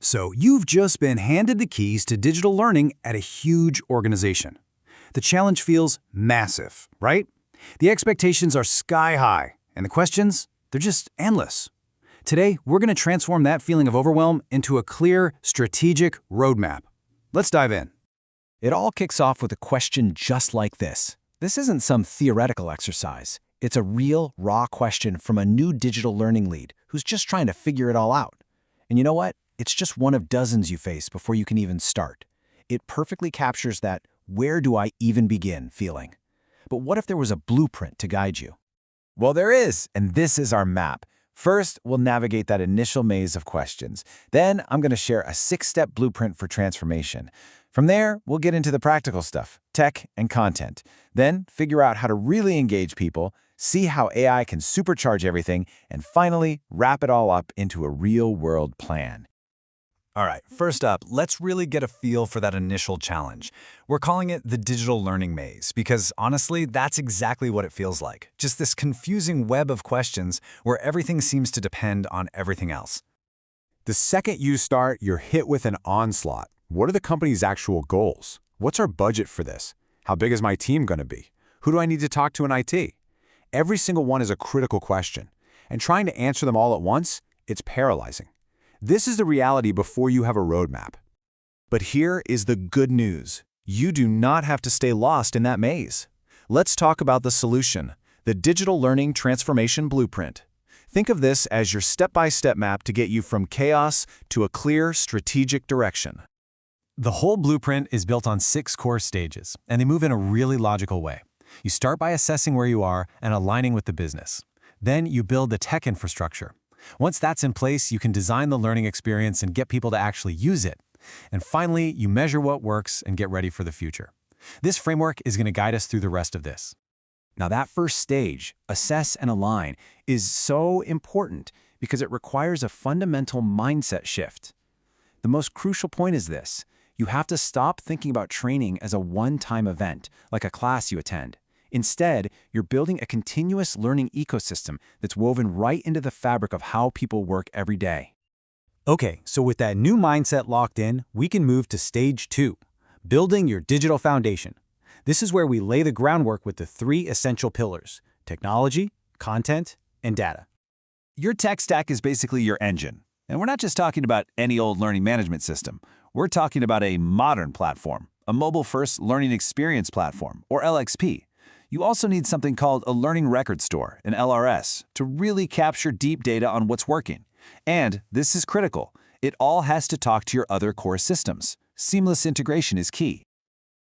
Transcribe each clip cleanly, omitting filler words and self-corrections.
So you've just been handed the keys to digital learning at a huge organization. The challenge feels massive, right? The expectations are sky high, and the questions, they're just endless. Today, we're going to transform that feeling of overwhelm into a clear, strategic roadmap. Let's dive in. It all kicks off with a question just like this. This isn't some theoretical exercise. It's a real, raw question from a new digital learning lead who's just trying to figure it all out. And you know what? It's just one of dozens you face before you can even start. It perfectly captures that "where do I even begin" feeling. But what if there was a blueprint to guide you? Well, there is, and this is our map. First, we'll navigate that initial maze of questions. Then, I'm going to share a 6-step blueprint for transformation. From there, we'll get into the practical stuff, tech and content. Then, figure out how to really engage people, see how AI can supercharge everything, and finally, wrap it all up into a real-world plan. All right, first up, let's really get a feel for that initial challenge. We're calling it the digital learning maze because, honestly, that's exactly what it feels like. Just this confusing web of questions where everything seems to depend on everything else. The second you start, you're hit with an onslaught. What are the company's actual goals? What's our budget for this? How big is my team going to be? Who do I need to talk to in IT? Every single one is a critical question, and trying to answer them all at once, it's paralyzing. This is the reality before you have a roadmap. But here is the good news. You do not have to stay lost in that maze. Let's talk about the solution, the Digital Learning Transformation Blueprint. Think of this as your step-by-step map to get you from chaos to a clear, strategic direction. The whole blueprint is built on 6 core stages, and they move in a really logical way. You start by assessing where you are and aligning with the business. Then you build the tech infrastructure. Once that's in place, you can design the learning experience and get people to actually use it. And finally, you measure what works and get ready for the future. This framework is going to guide us through the rest of this. Now that first stage, assess and align, is so important because it requires a fundamental mindset shift. The most crucial point is this. You have to stop thinking about training as a one-time event, like a class you attend. Instead, you're building a continuous learning ecosystem that's woven right into the fabric of how people work every day. Okay, so with that new mindset locked in, we can move to stage 2, building your digital foundation. This is where we lay the groundwork with the 3 essential pillars: technology, content, and data. Your tech stack is basically your engine. And we're not just talking about any old learning management system. We're talking about a modern platform, a mobile-first learning experience platform, or LXP. You also need something called a learning record store, an LRS, to really capture deep data on what's working. And this is critical. It all has to talk to your other core systems. Seamless integration is key.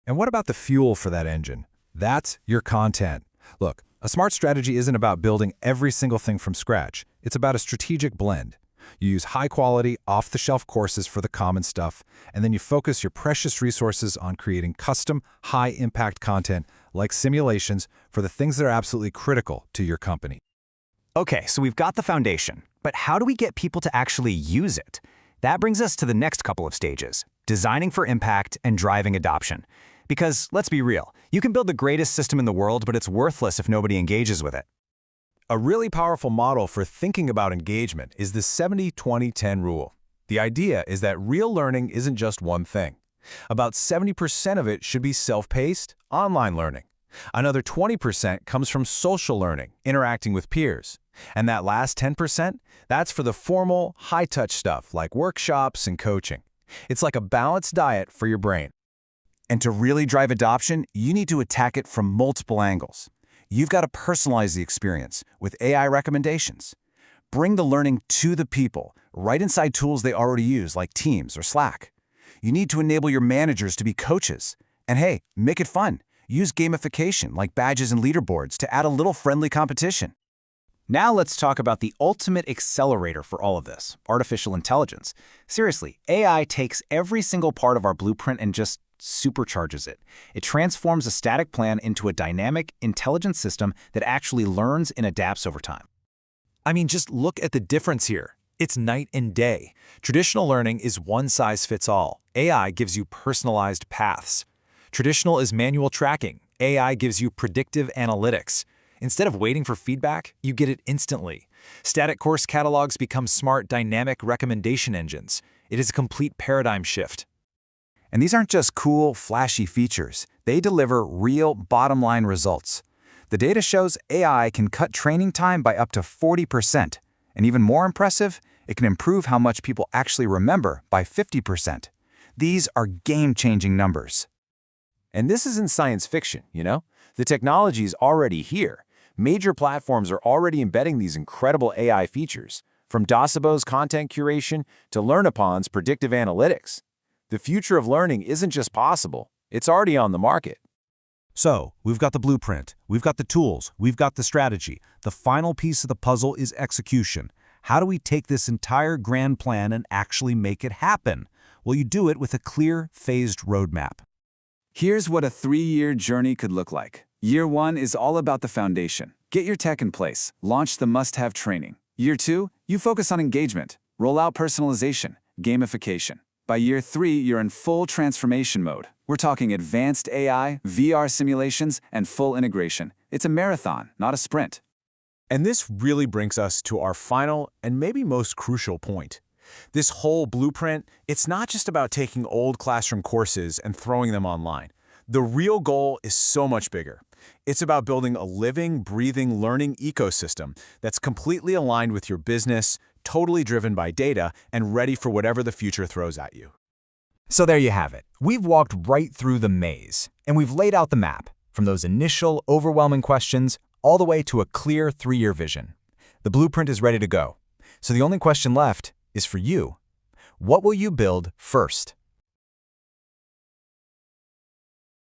And what about the fuel for that engine? That's your content. Look, a smart strategy isn't about building every single thing from scratch. It's about a strategic blend. You use high-quality, off-the-shelf courses for the common stuff, and then you focus your precious resources on creating custom, high-impact content like simulations for the things that are absolutely critical to your company. Okay, so we've got the foundation, but how do we get people to actually use it? That brings us to the next couple of stages: designing for impact and driving adoption. Because, let's be real, you can build the greatest system in the world, but it's worthless if nobody engages with it. A really powerful model for thinking about engagement is the 70-20-10 rule. The idea is that real learning isn't just one thing. About 70% of it should be self-paced, online learning. Another 20% comes from social learning, interacting with peers. And that last 10%, that's for the formal, high-touch stuff like workshops and coaching. It's like a balanced diet for your brain. And to really drive adoption, you need to attack it from multiple angles. You've got to personalize the experience with AI recommendations. Bring the learning to the people, right inside tools they already use like Teams or Slack. You need to enable your managers to be coaches. And hey, make it fun. Use gamification like badges and leaderboards to add a little friendly competition. Now let's talk about the ultimate accelerator for all of this: artificial intelligence. Seriously, AI takes every single part of our blueprint and just supercharges it. It transforms a static plan into a dynamic, intelligent system that actually learns and adapts over time. I mean, just look at the difference here. It's night and day. Traditional learning is one size fits all. AI gives you personalized paths. Traditional is manual tracking. AI gives you predictive analytics. Instead of waiting for feedback, you get it instantly. Static course catalogs become smart, dynamic recommendation engines. It is a complete paradigm shift. And these aren't just cool, flashy features. They deliver real bottom-line results. The data shows AI can cut training time by up to 40%. And even more impressive, it can improve how much people actually remember by 50%. These are game-changing numbers. And this isn't science fiction, you know? The technology is already here. Major platforms are already embedding these incredible AI features, from Docebo's content curation to Learnupon's predictive analytics. The future of learning isn't just possible, it's already on the market. So, we've got the blueprint, we've got the tools, we've got the strategy. The final piece of the puzzle is execution. How do we take this entire grand plan and actually make it happen? Well, you do it with a clear, phased roadmap. Here's what a 3-year journey could look like. Year 1 is all about the foundation. Get your tech in place. Launch the must-have training. Year 2, you focus on engagement. Roll out personalization, gamification. By year 3, you're in full transformation mode. We're talking advanced AI, VR simulations, and full integration. It's a marathon, not a sprint. And this really brings us to our final and maybe most crucial point. This whole blueprint, it's not just about taking old classroom courses and throwing them online. The real goal is so much bigger. It's about building a living, breathing learning ecosystem that's completely aligned with your business, totally driven by data, and ready for whatever the future throws at you. So there you have it. We've walked right through the maze, and we've laid out the map, from those initial, overwhelming questions all the way to a clear 3-year vision. The blueprint is ready to go. So the only question left is for you. What will you build first?